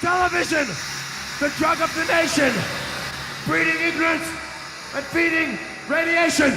Television, the drug of the nation, breeding ignorance and feeding radiation.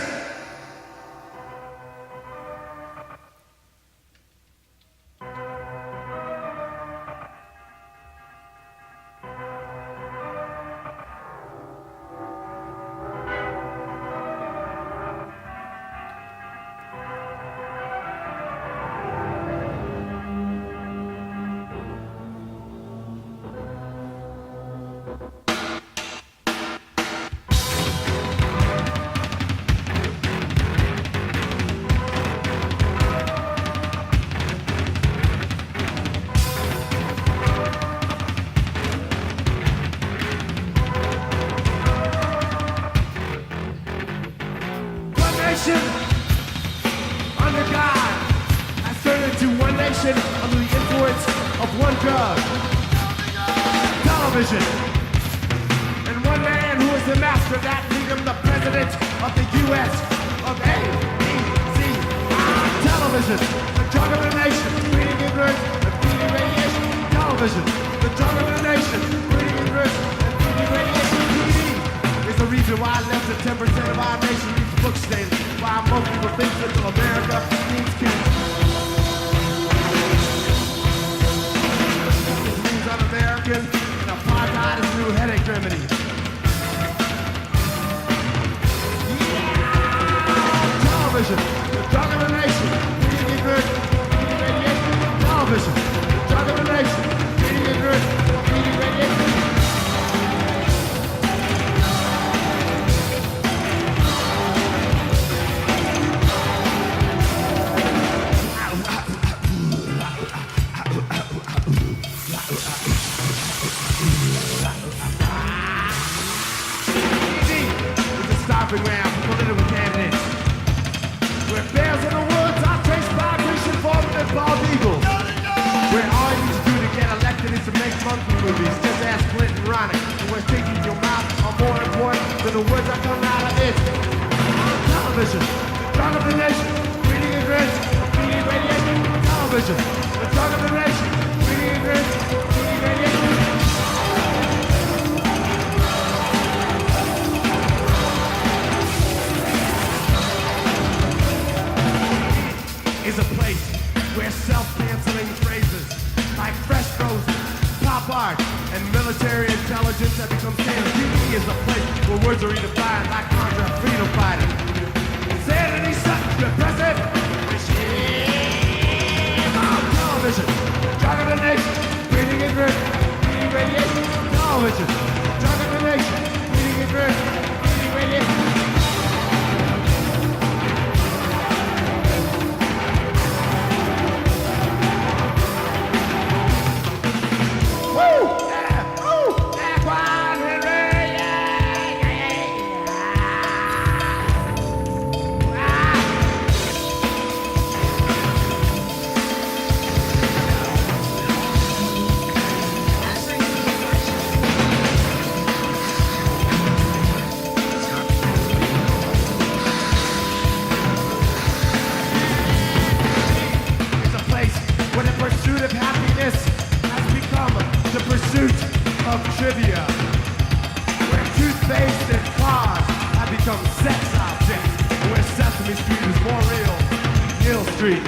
Under God has turned into one nation under the influence of one drug, television. And one man who is the master of that kingdom, the president of the U.S. of A-E-C. Television, the drug of the nation, breeding ignorance and feeding radiation. Television, the drug of the nation, breeding ignorance and feeding radiation. TV is the reason why less than 10% of our nation reads books daily. Why most people think Central America means Canada. It means un-American, and apartheid is a new headache remedy. Yeah! Television, the drug of the nation, feeding ignorance, feeding radiation. Television, the drug of the nation, feeding ignorance, feeding radiation. Ground for political candidates. Where bears in the woods are chased by Grecian falcons and bald eagles. Where all you need to do to get elected is to make monkey movies. Just ask Clinton and Ronnie. And where things in your mouth are more important than the words that come out of it. Television, the drug of the nation, breeding ignorance, feeding radiation. Television, the drug of the nation, breeding ignorance, feeding radiation. Is a place where self-canceling phrases like fresh frozen, pop art, and military intelligence have become standard. TV is a place where words are redefined like contra freedom fighter. Insanity such repressive regime. Television, drug of the nation, breeding ignorance, feeding radiation. Television, drug of the nation, breeding ignorance, feeding radiation. Of trivia, where toothpaste and cars have become sex objects, and where Sesame Street is more real than Hill Street.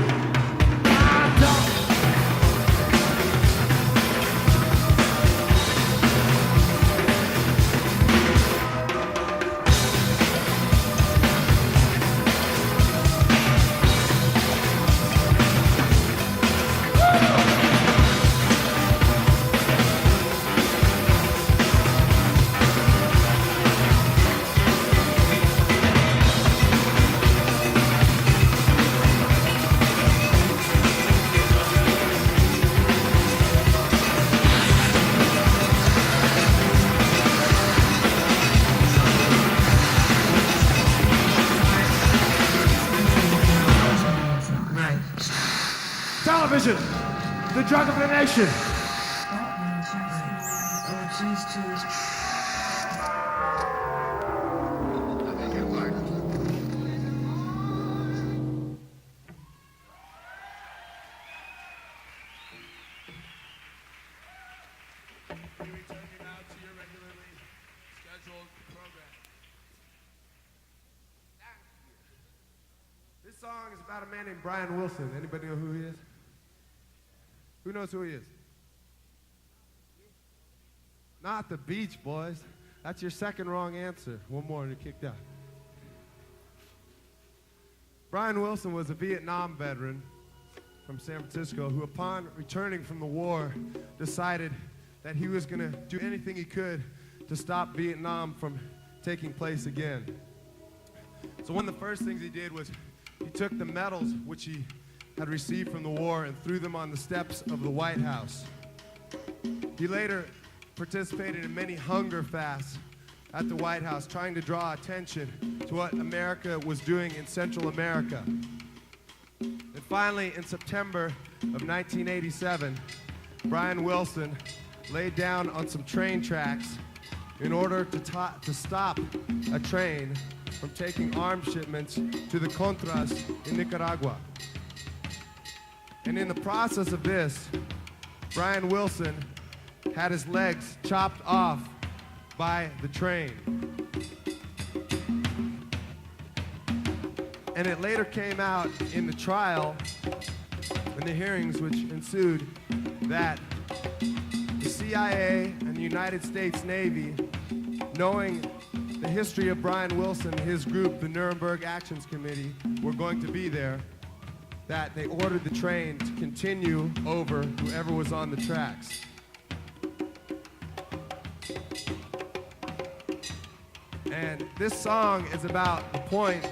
Television, the drug of the nation. song is about a man named Brian Wilson. Anybody know who he is? Who knows who he is? Not the Beach Boys. That's your second wrong answer. One more and you're kicked out. Brian Wilson was a Vietnam veteran from San Francisco who, upon returning from the war, decided that he was going to do anything he could to stop Vietnam from taking place again. So one of the first things he did was he took the medals which he had received from the war and threw them on the steps of the White House. He later participated in many hunger fasts at the White House, trying to draw attention to what America was doing in Central America. And finally, in September of 1987, Brian Wilson laid down on some train tracks in order to stop a train from taking arms shipments to the Contras in Nicaragua. And in the process of this, Brian Wilson had his legs chopped off by the train. And it later came out in the trial, in the hearings which ensued, that the CIA and the United States Navy, knowing the history of Brian Wilson and his group, the Nuremberg Actions Committee, were going to be there, that they ordered the train to continue over whoever was on the tracks. And this song is about the point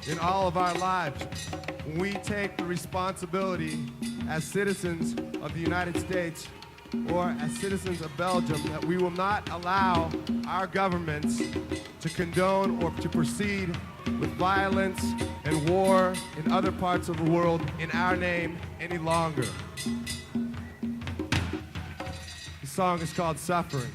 in all of our lives when we take the responsibility as citizens of the United States or as citizens of Belgium that we will not allow our governments to condone or to proceed with violence and war in other parts of the world in our name any longer. The song is called Suffering.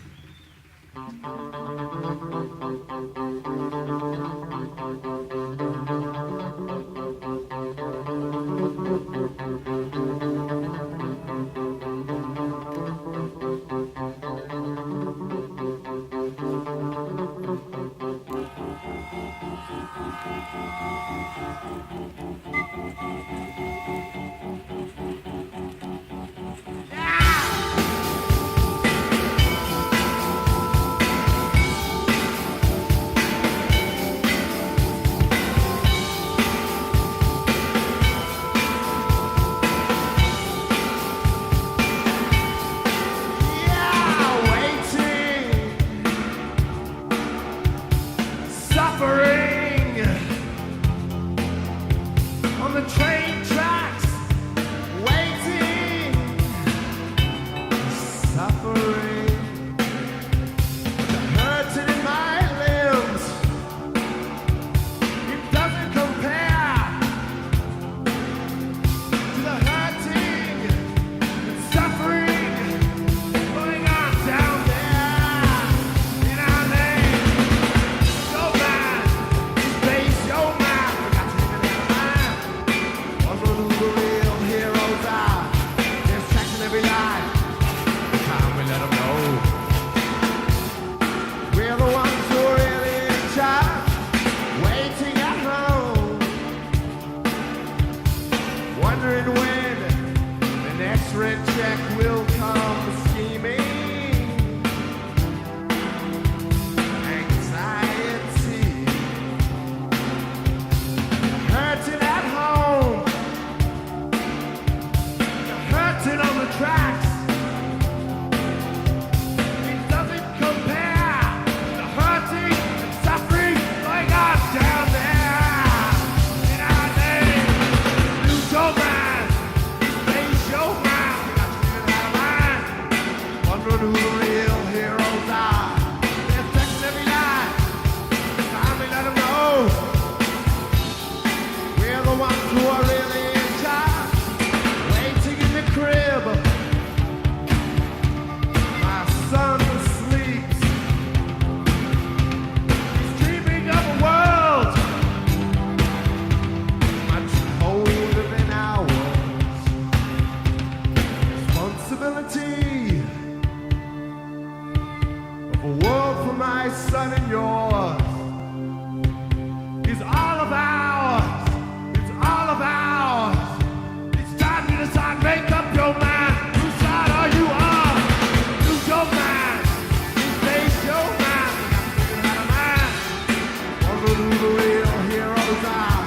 who the real heroes are.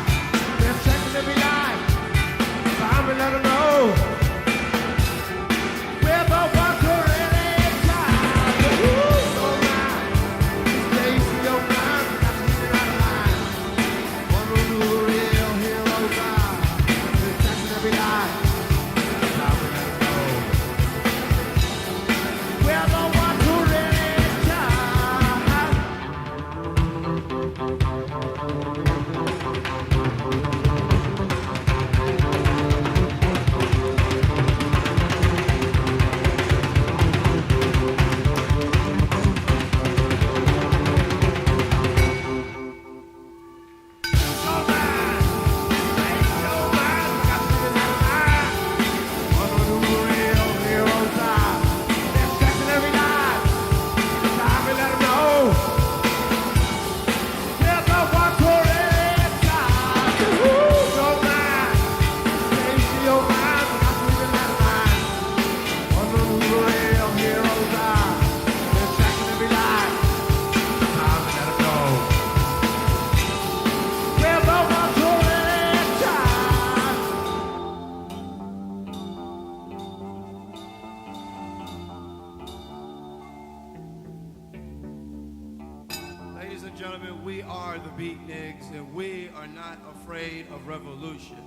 They're checking every line. Time to let them know. We're the ones who really try. Who's alright? Stay in your mind. That's really not a lie. Wonder who the real heroes are. They're checking every line. Time to let them know. We're the ones who really try. Ladies and gentlemen, we are the Beatniks, and we are not afraid of revolution.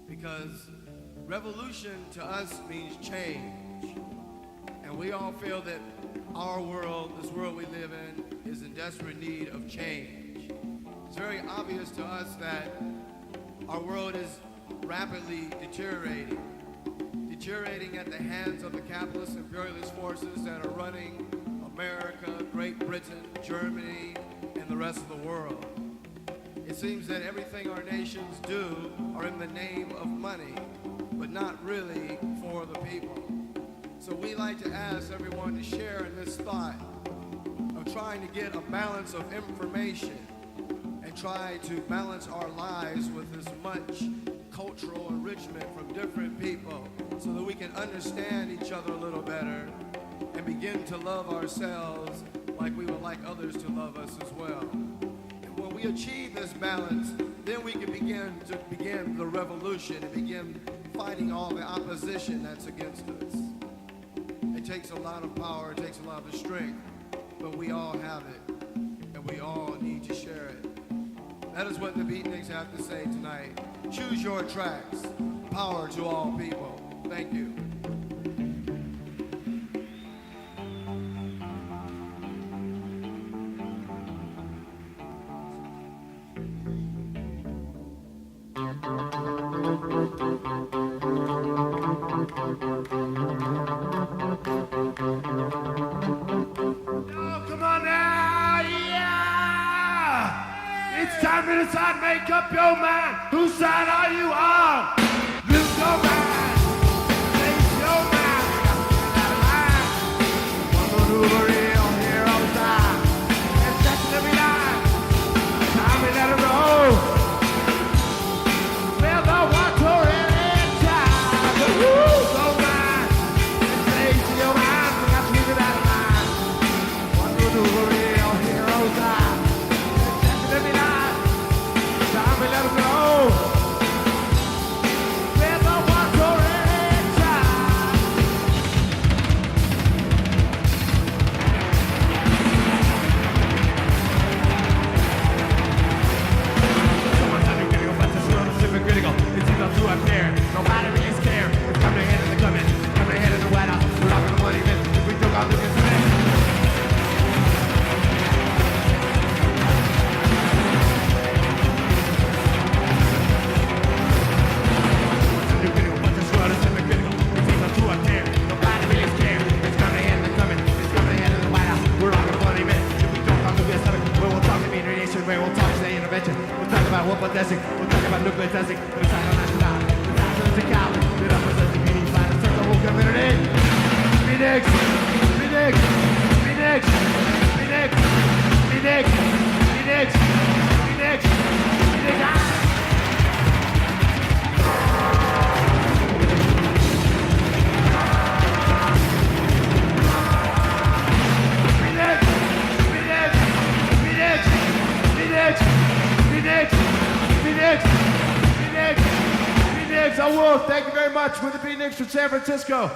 Because revolution to us means change. And we all feel that our world, this world we live in, is in desperate need of change. It's very obvious to us that our world is rapidly deteriorating at the hands of the capitalist imperialist forces that are running America, Great Britain, Germany, and the rest of the world. It seems that everything our nations do are in the name of money, but not really for the people. So we like to ask everyone to share in this thought of trying to get a balance of information and try to balance our lives with as much cultural enrichment from different people so that we can understand each other a little better and begin to love ourselves like we would like others to love us as well. And when we achieve this balance, then we can begin the revolution and begin fighting all the opposition that's against us. It takes a lot of power, it takes a lot of strength, but we all have it, and we all need to share it. That is what the Beatniks have to say tonight. Choose your tracks. Power to all people. Thank you. Time to decide, make up your mind. Whose side are you on? Lose your mind, face your mind. Wonder who the real heroes are. And that's every line. Time to let it roll. We're the ones who really try. Lose your mind, face your mind. We got to leave it out of line. Wonder who the real heroes are. And that's every line. Time to let them go. We're the ones who really try. Someone's undercritical, but this world is hypocritical. It seems all too unfair. Nobody really cares. It's coming ahead of the coming. Coming ahead of the White House. We're not gonna money this. If we took off the incident. We'll talk about nuclear testing, we'll talk about national, we'll talk about the college, we'll talk about the community, we'll talk the whole community. Phoenix, Phoenix, Phoenix, Phoenix, Phoenix, Phoenix, Phoenix, Phoenix. Phoenix, Phoenix, Phoenix, Phoenix. James L. Wolf, thank you very much. With the Beatniks from San Francisco.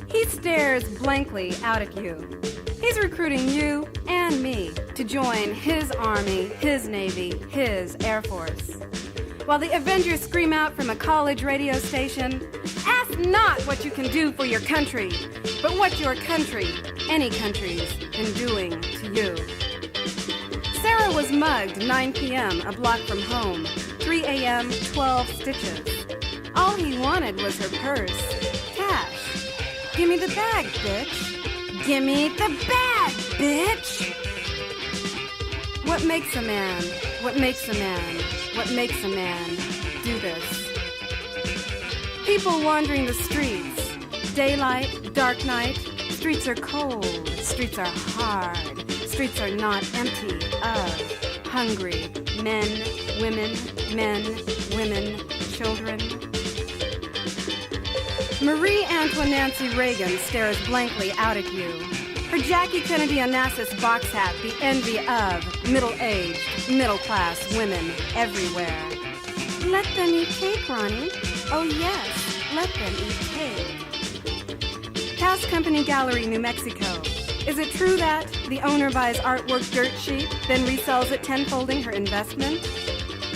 He stares blankly out at you. He's recruiting you and me to join his army, his navy, his air force. While the Avengers scream out from a college radio station, ask not what you can do for your country, but what your country, any country's, been doing to you. Sarah was mugged 9 p.m. a block from home, 3 a.m., 12 stitches. All he wanted was her purse, cash. Give me the bag, bitch. Give me the bag, bitch. What makes a man? What makes a man? What makes a man do this? People wandering the streets. Daylight, dark night. Streets are cold. Streets are hard. Streets are not empty of hungry men, women, children. Marie Antoinette Nancy Reagan stares blankly out at you. Her Jackie Kennedy Onassis box hat, the envy of middle-aged, middle-class women everywhere. Let them eat cake, Ronnie. Oh yes, let them eat cake. House Company Gallery, New Mexico. Is it true that the owner buys artwork dirt cheap, then resells it tenfolding her investment?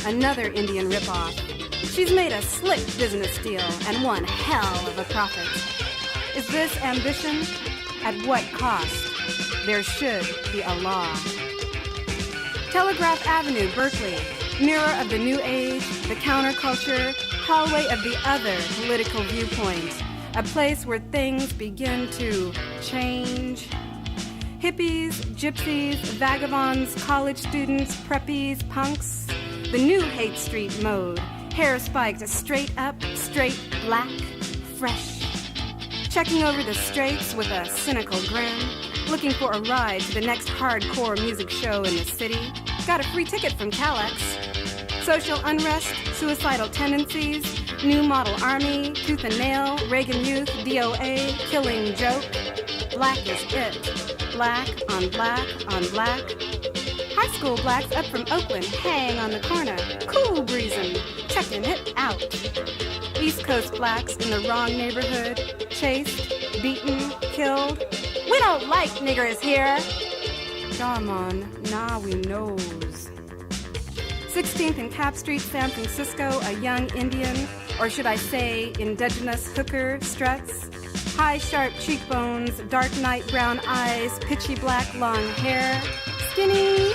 Another Indian ripoff. She's made a slick business deal and one hell of a profit. Is this ambition? At what cost? There should be a law. Telegraph Avenue, Berkeley, mirror of the new age, the counterculture, hallway of the other political viewpoint, a place where things begin to change. Hippies, gypsies, vagabonds, college students, preppies, punks, the new Hate Street mode, hair spiked straight up, straight black, fresh. Checking over the straits with a cynical grin, looking for a ride to the next hardcore music show in the city. Got a free ticket from Calex. Social unrest, suicidal tendencies, new model army, tooth and nail, Reagan youth, DOA, killing joke. Black is it. Black on black on black. High school blacks up from Oakland hang on the corner, cool breezing, checking it out. East Coast blacks in the wrong neighborhood, chased, beaten, killed. We don't like niggers here. Come on, nah we knows. 16th and Cap Street, San Francisco, a young Indian, or should I say indigenous hooker, struts. High sharp cheekbones, dark night brown eyes, pitchy black long hair. Skinny,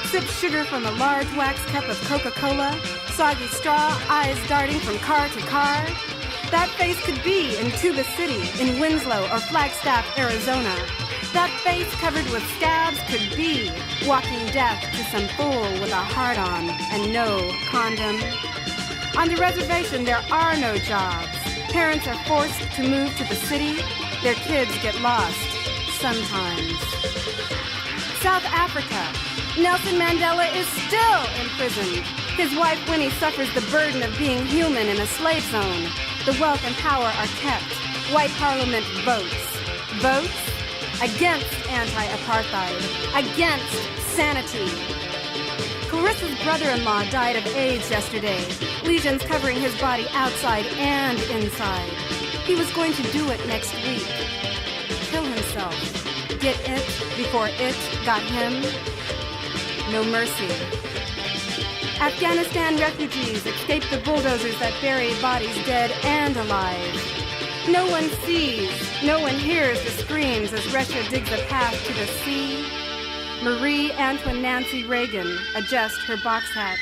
sips sugar from a large wax cup of Coca-Cola, soggy straw, eyes darting from car to car. That face could be in Tuba City, in Winslow, or Flagstaff, Arizona. That face covered with scabs could be walking death to some fool with a heart-on and no condom. On the reservation, there are no jobs. Parents are forced to move to the city. Their kids get lost, sometimes. South Africa. Nelson Mandela is still imprisoned. His wife Winnie suffers the burden of being human in a slave zone. The wealth and power are kept. White Parliament votes. Votes against anti-apartheid, against sanity. Clarissa's brother-in-law died of AIDS yesterday, lesions covering his body outside and inside. He was going to do it next week. Kill himself. Get it before it got him. No mercy. Afghanistan refugees escape the bulldozers that bury bodies dead and alive. No one sees, no one hears the screams as Russia digs a path to the sea. Marie Antoinette Nancy Reagan adjusts her box hat.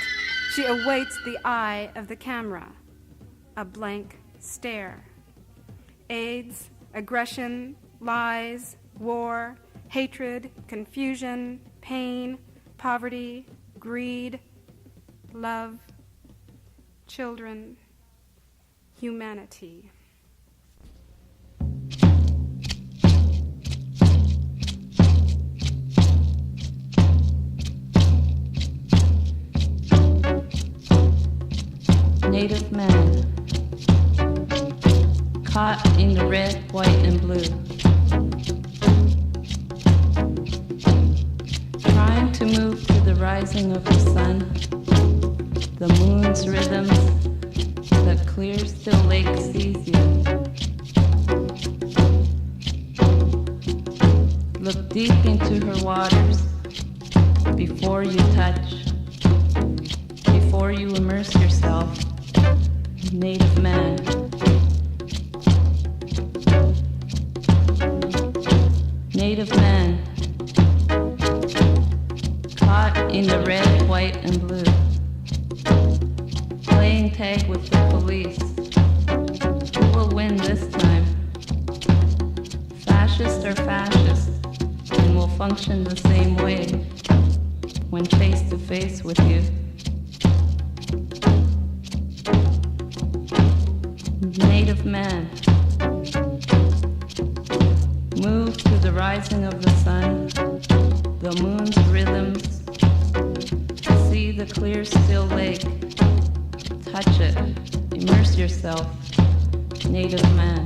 She awaits the eye of the camera. A blank stare. AIDS, aggression, lies, war, hatred, confusion, pain, poverty, greed, love, children, humanity. native man, caught in the red, white, and blue, trying to move to the rising of the sun, the moon's rhythms, the clear, still lake sees you. Look deep into her waters before you touch, before you immerse yourself, native man. Native man, caught in the red, white, and blue, playing tag with the police. Who will win this time? Fascist or fascist, and will function the same way when face to face with you. Native man, move to the rising of the sun, the moon's rhythms, see the clear, still lake, touch it, immerse yourself, native man.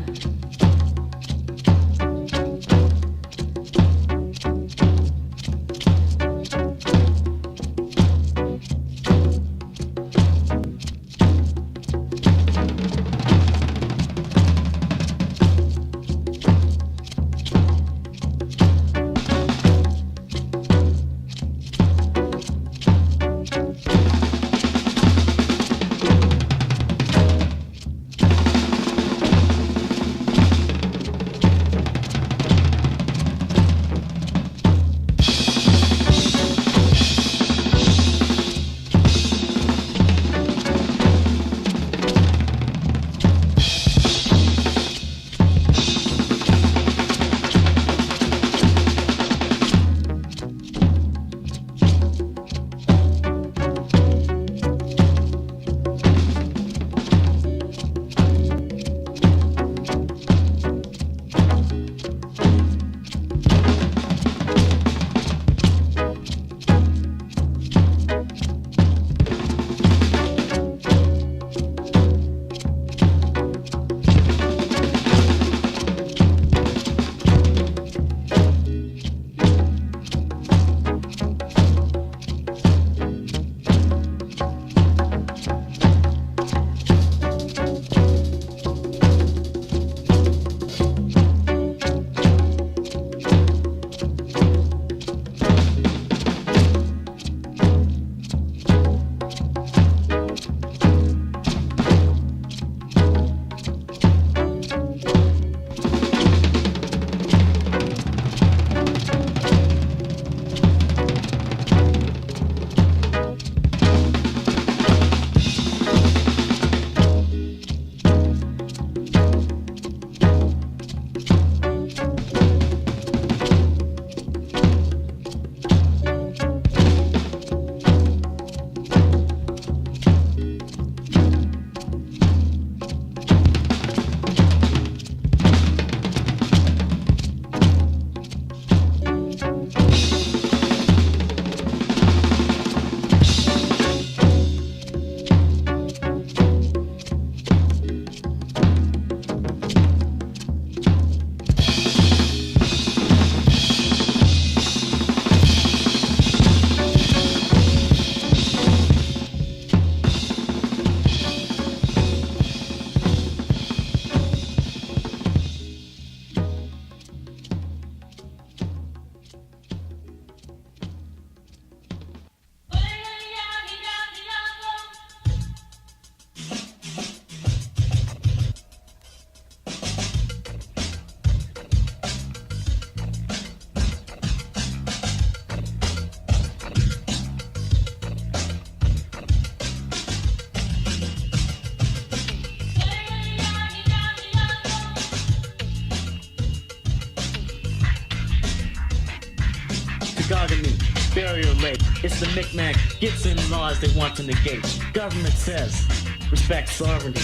Barrier Lake. It's the Micmac Gibson laws they want to negate. Government says, respect sovereignty,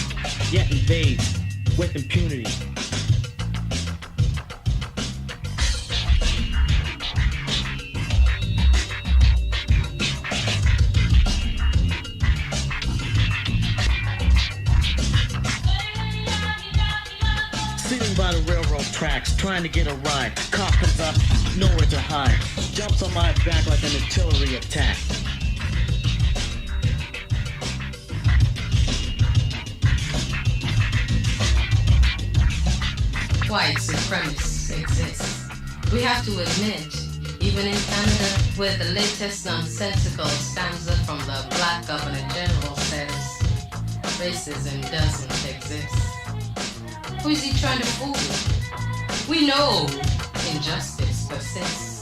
yet invades with impunity. his tracks, trying to get a ride. Cop comes up, nowhere to hide. Jumps on my back like an artillery attack. White supremacy exists. We have to admit, even in Canada, where the latest nonsensical stanza from the Black Governor General says, racism doesn't exist. Who is he trying to fool? We know injustice persists.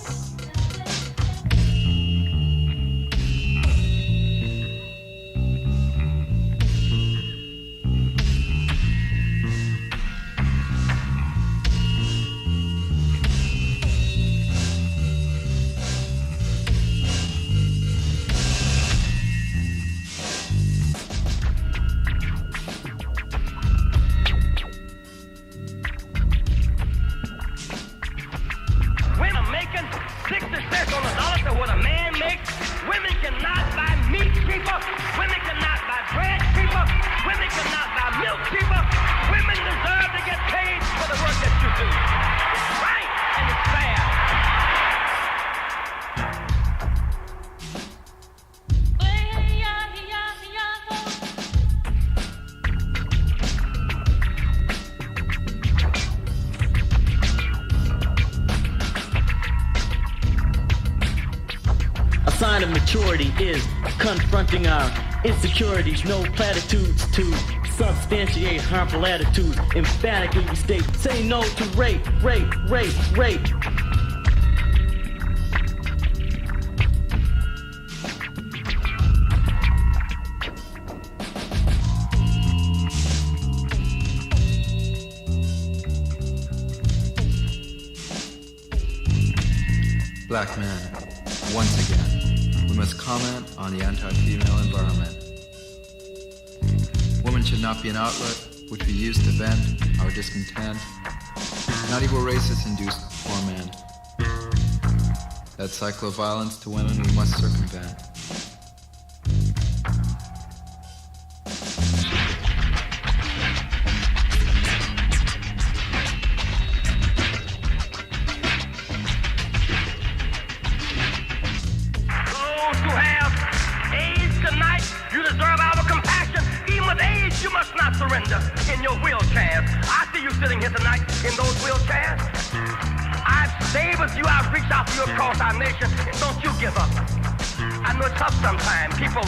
Sign of maturity is confronting our insecurities, no platitudes to substantiate harmful attitudes. Emphatically we state, say no to rape, rape, rape, rape. Black man, once again, we must comment on the anti-female environment. Women should not be an outlet which we use to vent our discontent. Not evil races induce torment. That cycle of violence to women we must circumvent. In your wheelchairs. I see you sitting here tonight in those wheelchairs. I've stayed with you, I've reached out to you across our nation, and don't you give up. I know it's tough sometimes. People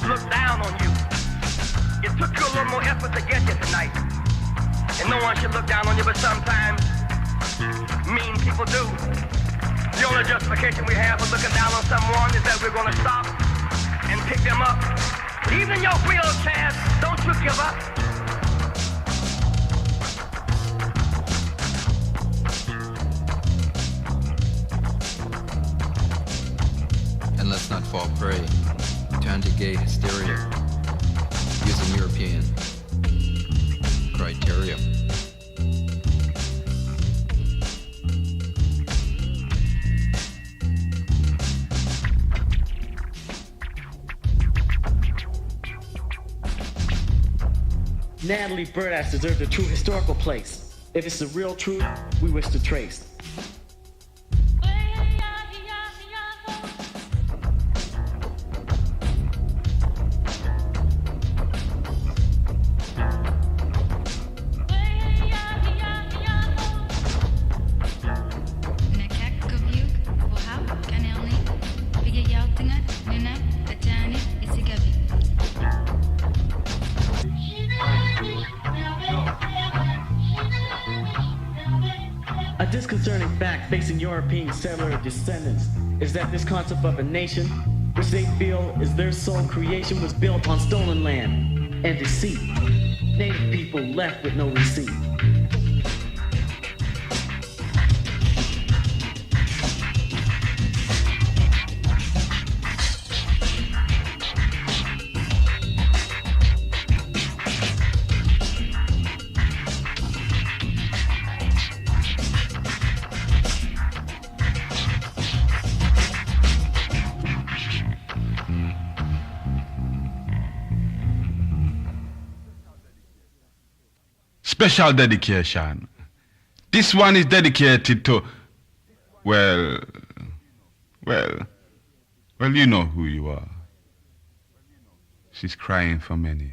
look down on you. It took you a little more effort to get here tonight. And no one should look down on you, but sometimes mean people do. The only justification we have for looking down on someone is that we're going to stop and pick them up. But even in your wheelchairs, don't you give up. And let's not fall prey to anti-gay hysteria using European criteria. Natalie Birdass deserves a true historical place. If it's the real truth, we wish to trace. A disconcerting fact facing European settler descendants is that this concept of a nation, which they feel is their sole creation, was built on stolen land and deceit. Native people left with no receipt. Special dedication. This one is dedicated to, well, you know who you are. She's crying for many.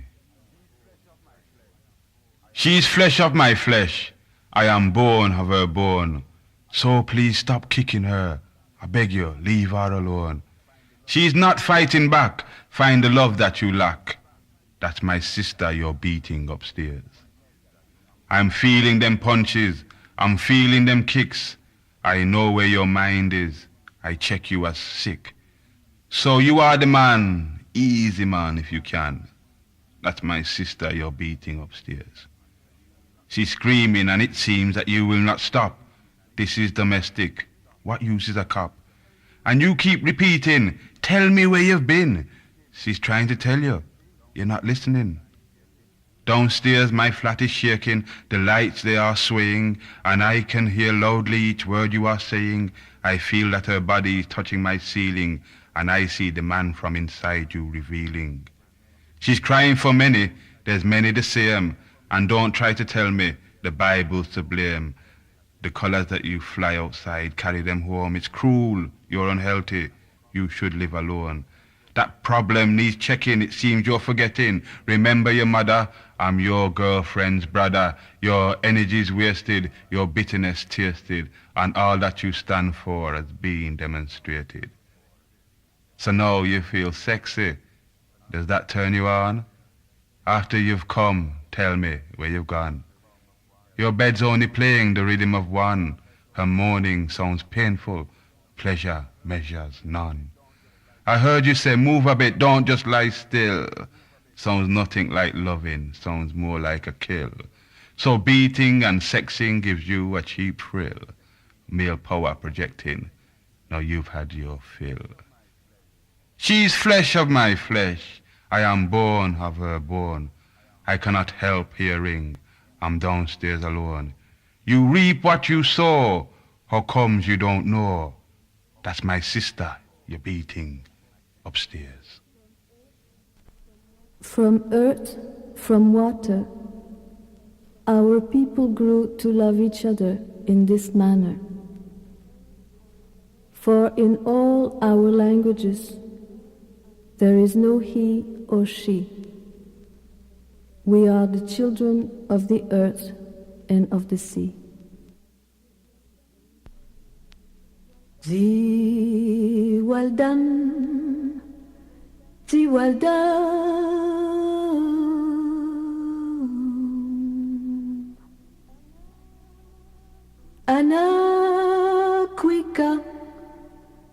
She's flesh of my flesh. I am bone of her bone. So please stop kicking her. I beg you, leave her alone. She's not fighting back. Find the love that you lack. That's my sister you're beating upstairs. I'm feeling them punches. I'm feeling them kicks. I know where your mind is. I check you as sick. So you are the man. Easy man if you can. That's my sister you're beating upstairs. She's screaming and it seems that you will not stop. This is domestic. What use is a cop? And you keep repeating, tell me where you've been. She's trying to tell you. You're not listening. Downstairs my flat is shaking, the lights they are swaying, and I can hear loudly each word you are saying. I feel that her body is touching my ceiling, and I see the man from inside you revealing. She's crying for many, there's many the same, and don't try to tell me the Bible's to blame. The colors that you fly outside, carry them home. It's cruel, you're unhealthy, you should live alone. That problem needs checking, it seems you're forgetting. Remember your mother, I'm your girlfriend's brother. Your energy's wasted, your bitterness tasted, and all that you stand for has been demonstrated. So now you feel sexy. Does that turn you on? After you've come, tell me where you've gone. Your bed's only playing the rhythm of one. Her moaning sounds painful, pleasure measures none. I heard you say, move a bit, don't just lie still. Sounds nothing like loving, sounds more like a kill. So beating and sexing gives you a cheap thrill. Male power projecting, now you've had your fill. She's flesh of my flesh, I am bone of her bone. I cannot help hearing, I'm downstairs alone. You reap what you sow, how comes you don't know? That's my sister you're beating upstairs. From earth, from water, our people grew to love each other in this manner. For in all our languages, there is no he or she. We are the children of the earth and of the sea. Ziwaldan, Ziwaldan, Ana kwika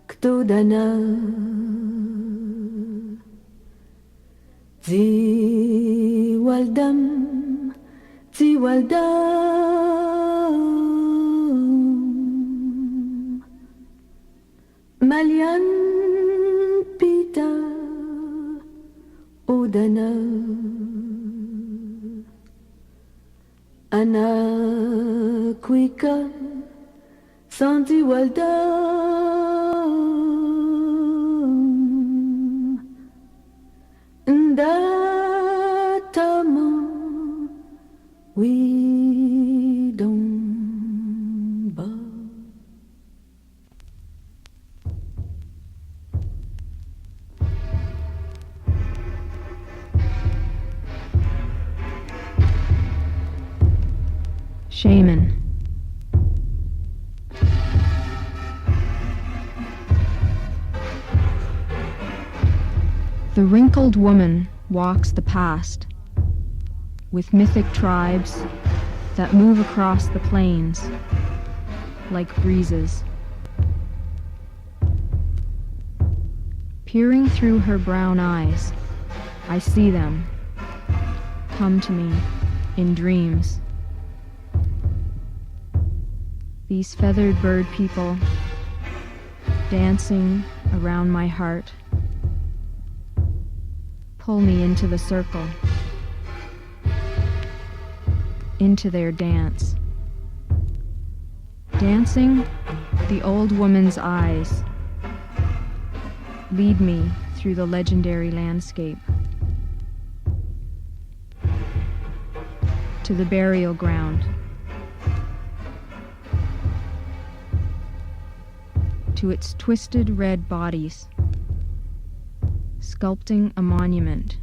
ktodana, Ziwaldam, Ziwaldam, Malian Pita Odana, Ana Kwika Santi Waldam, Ndatama we don't bow. Shaman. The wrinkled woman walks the past with mythic tribes that move across the plains like breezes. Peering through her brown eyes, I see them come to me in dreams. These feathered bird people dancing around my heart pull me into the circle, into their dance. Dancing, the old woman's eyes lead me through the legendary landscape to the burial ground to its twisted red bodies, sculpting a monument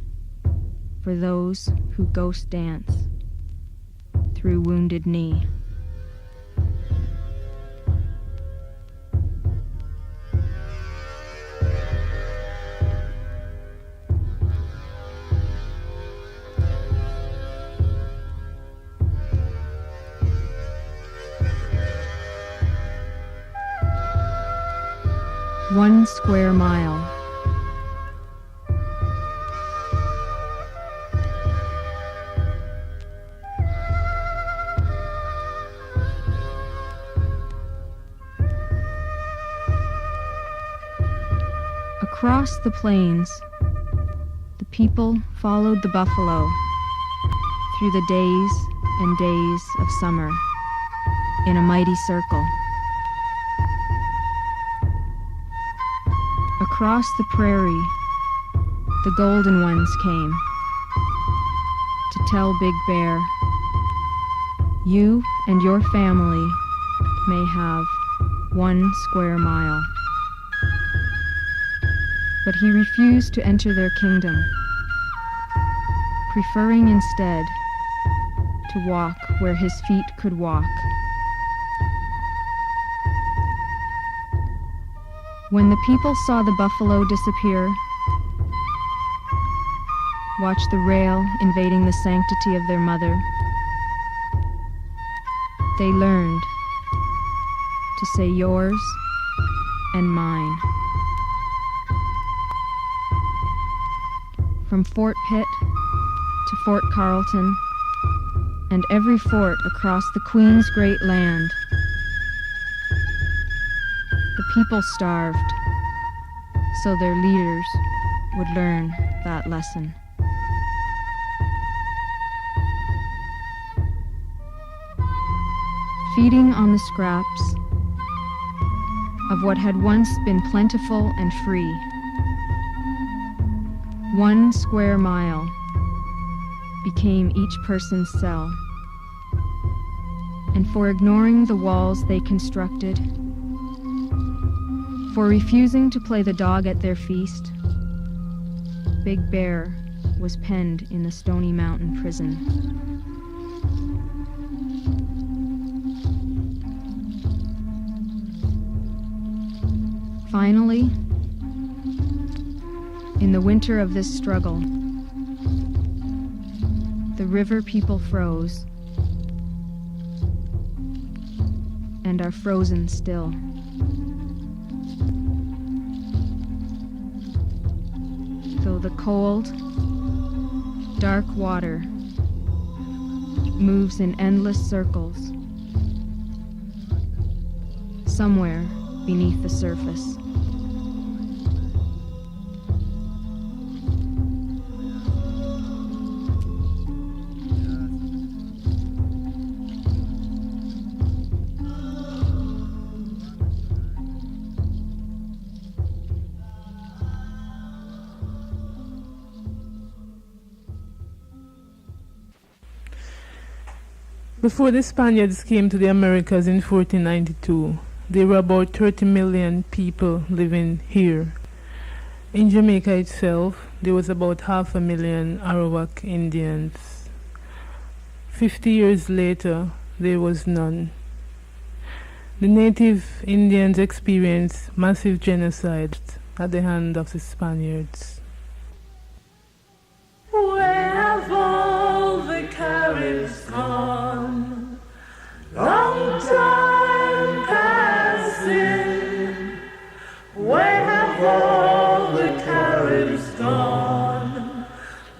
for those who ghost dance through Wounded Knee. One square mile. Across the plains, the people followed the buffalo through the days and days of summer in a mighty circle. Across the prairie, the golden ones came to tell Big Bear, "You and your family may have 1 square mile." But he refused to enter their kingdom, preferring instead to walk where his feet could walk. When the people saw the buffalo disappear, watch the rail invading the sanctity of their mother, they learned to say yours and mine. From Fort Pitt to Fort Carlton, and every fort across the Queen's great land, the people starved, so their leaders would learn that lesson. Feeding on the scraps of what had once been plentiful and free, 1 square mile became each person's cell. And for ignoring the walls they constructed, for refusing to play the dog at their feast, Big Bear was penned in the Stony Mountain prison. Finally, in the winter of this struggle, the river people froze and are frozen still. Though the cold, dark water moves in endless circles somewhere beneath the surface. Before the Spaniards came to the Americas in 1492, there were about 30 million people living here. In Jamaica itself, there was about 500,000 Arawak Indians. 50 years later, there was none. The native Indians experienced massive genocide at the hand of the Spaniards. Where have all the Caribs gone? Long time passing. Where have all the Caribs gone?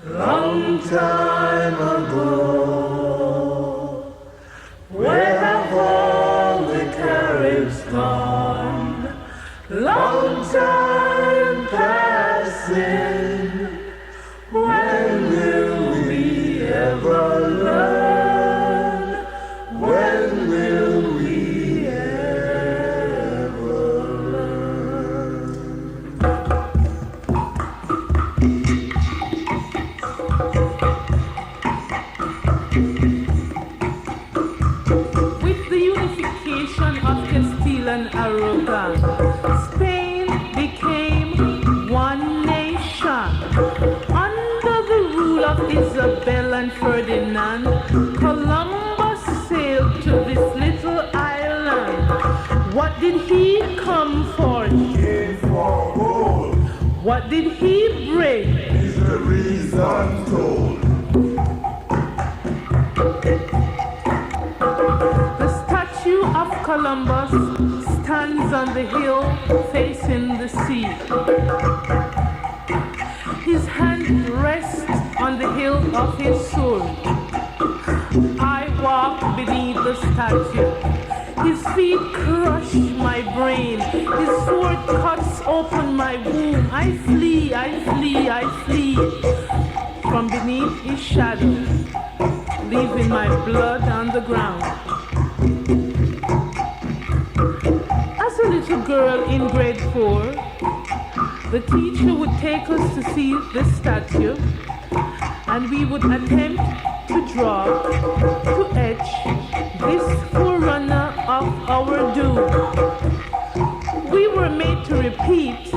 Long time ago. Where have all the Caribs gone? Long time passing. When will we ever learn? When will we ever learn? did he come for? Came for gold. What did he bring? Mysteries untold. The statue of Columbus stands on the hill facing the sea. His hand rests on the hilt of his sword. I walk beneath the statue. His feet crush my brain. His sword cuts open my womb. I flee, I flee, I flee from beneath his shadow, leaving my blood on the ground. As a little girl in grade 4, the teacher would take us to see the statue, and we would attempt to draw, to etch this forerunner of our doom. We were made to repeat,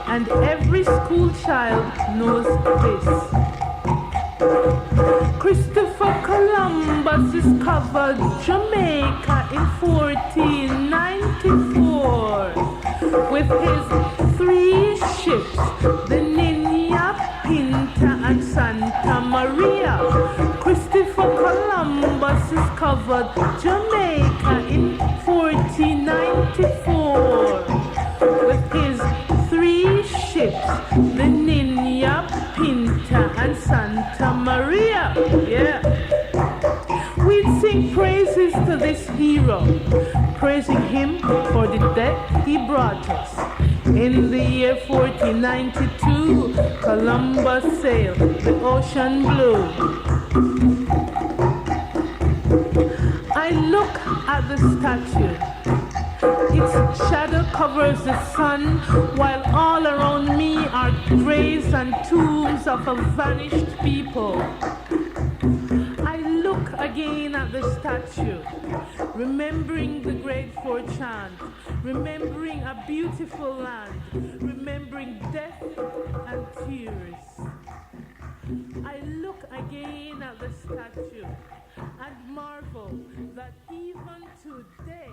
and every school child knows this. Christopher Columbus discovered Jamaica in 1494 with his 3 ships, the Niña, Pinta, and Santa Maria. Christopher Columbus discovered Jamaica in 1494 with his 3 ships, the Niña, Pinta, and Santa Maria. Yeah. We'd sing praises to this hero, praising him for the death he brought us. In the year 1492, Columbus sailed the ocean blue. I look at the statue. Its shadow covers the sun, while all around me are graves and tombs of a vanished people. I look again at the statue, remembering the grade 4 chant, remembering a beautiful land, remembering death and tears. I look again at the statue and marvel that even today